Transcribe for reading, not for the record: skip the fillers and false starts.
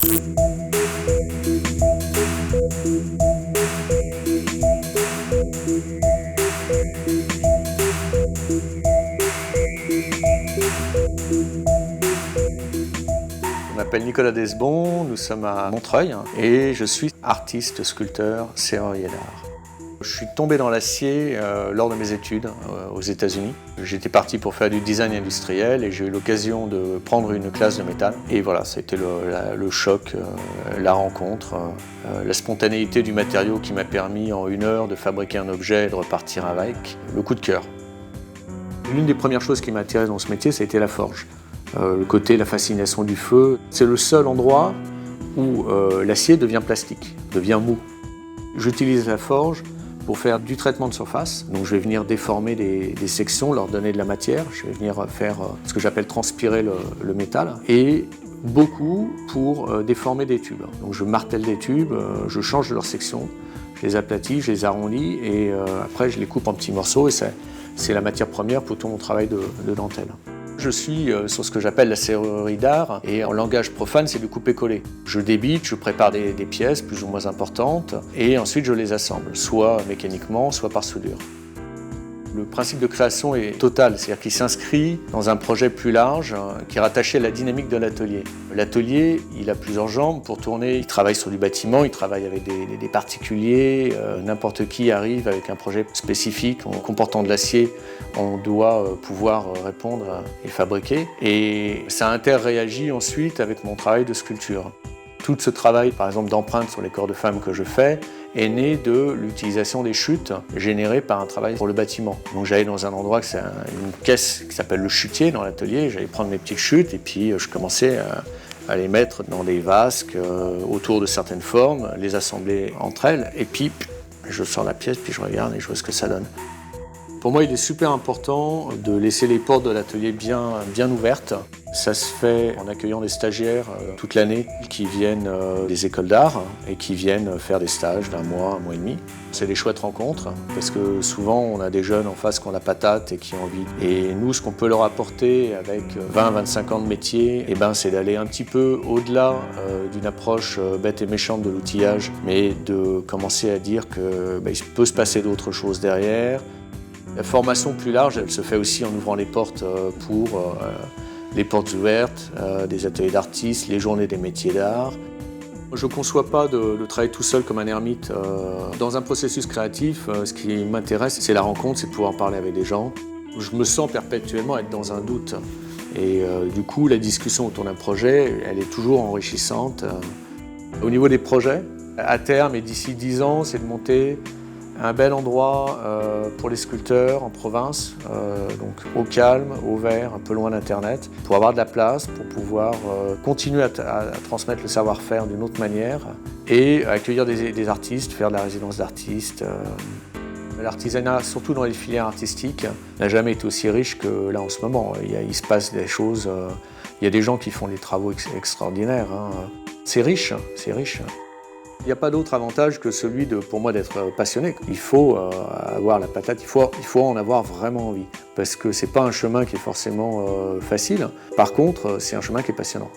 Je m'appelle Nicolas Desbon, nous sommes à Montreuil et je suis artiste, sculpteur, serrurier d'art. Je suis tombé dans l'acier lors de mes études aux États-Unis. J'étais parti pour faire du design industriel et j'ai eu l'occasion de prendre une classe de métal. Et voilà, c'était le choc, la rencontre, la spontanéité du matériau qui m'a permis en 1 heure de fabriquer un objet et de repartir avec. Le coup de cœur. L'une des premières choses qui m'a attiré dans ce métier, c'était la forge. Le côté, la fascination du feu. C'est le seul endroit où l'acier devient plastique, devient mou. J'utilise la forge pour faire du traitement de surface. Donc je vais venir déformer des sections, leur donner de la matière. Je vais venir faire ce que j'appelle transpirer le métal. Et beaucoup pour déformer des tubes. Donc je martèle des tubes, je change leurs sections, je les aplatis, je les arrondis et après je les coupe en petits morceaux et c'est la matière première pour tout mon travail de dentelle. Je suis sur ce que j'appelle la serrurerie d'art et en langage profane, c'est du couper-coller. Je débite, je prépare des pièces plus ou moins importantes et ensuite je les assemble, soit mécaniquement, soit par soudure. Le principe de création est total, c'est-à-dire qu'il s'inscrit dans un projet plus large qui est rattaché à la dynamique de l'atelier. L'atelier, il a plusieurs jambes pour tourner. Il travaille sur du bâtiment, il travaille avec des particuliers. N'importe qui arrive avec un projet spécifique. En comportant de l'acier, on doit pouvoir répondre et fabriquer. Et ça interréagit ensuite avec mon travail de sculpture. Tout ce travail, par exemple d'empreintes sur les corps de femmes que je fais, est né de l'utilisation des chutes générées par un travail pour le bâtiment. Donc j'allais dans un endroit, c'est une caisse qui s'appelle le chutier dans l'atelier, j'allais prendre mes petites chutes et puis je commençais à les mettre dans des vasques autour de certaines formes, les assembler entre elles et puis je sors la pièce, puis je regarde et je vois ce que ça donne. Pour moi, il est super important de laisser les portes de l'atelier bien ouvertes. Ça se fait en accueillant des stagiaires toute l'année qui viennent des écoles d'art et qui viennent faire des stages d'1 mois, 1 mois et demi. C'est des chouettes rencontres parce que souvent on a des jeunes en face qui ont la patate et qui ont envie. Et nous, ce qu'on peut leur apporter avec 20-25 ans de métier, c'est d'aller un petit peu au-delà d'une approche bête et méchante de l'outillage, mais de commencer à dire qu'il peut se passer d'autres choses derrière. La formation plus large, elle se fait aussi en ouvrant les portes pour les portes ouvertes, des ateliers d'artistes, les journées des métiers d'art. Je ne conçois pas de travailler tout seul comme un ermite. Dans un processus créatif, ce qui m'intéresse, c'est la rencontre, c'est de pouvoir parler avec des gens. Je me sens perpétuellement être dans un doute. Et du coup, la discussion autour d'un projet, elle est toujours enrichissante. Au niveau des projets, à terme et d'ici 10 ans, c'est de monter un bel endroit pour les sculpteurs en province, donc au calme, au vert, un peu loin d'Internet, pour avoir de la place, pour pouvoir continuer à transmettre le savoir-faire d'une autre manière et accueillir des artistes, faire de la résidence d'artistes. L'artisanat, surtout dans les filières artistiques, n'a jamais été aussi riche que là en ce moment. Il se passe des choses, il y a des gens qui font des travaux extraordinaires. C'est riche, c'est riche. Il n'y a pas d'autre avantage que celui pour moi d'être passionné. Il faut avoir la patate, il faut en avoir vraiment envie. Parce que ce n'est pas un chemin qui est forcément facile. Par contre, c'est un chemin qui est passionnant.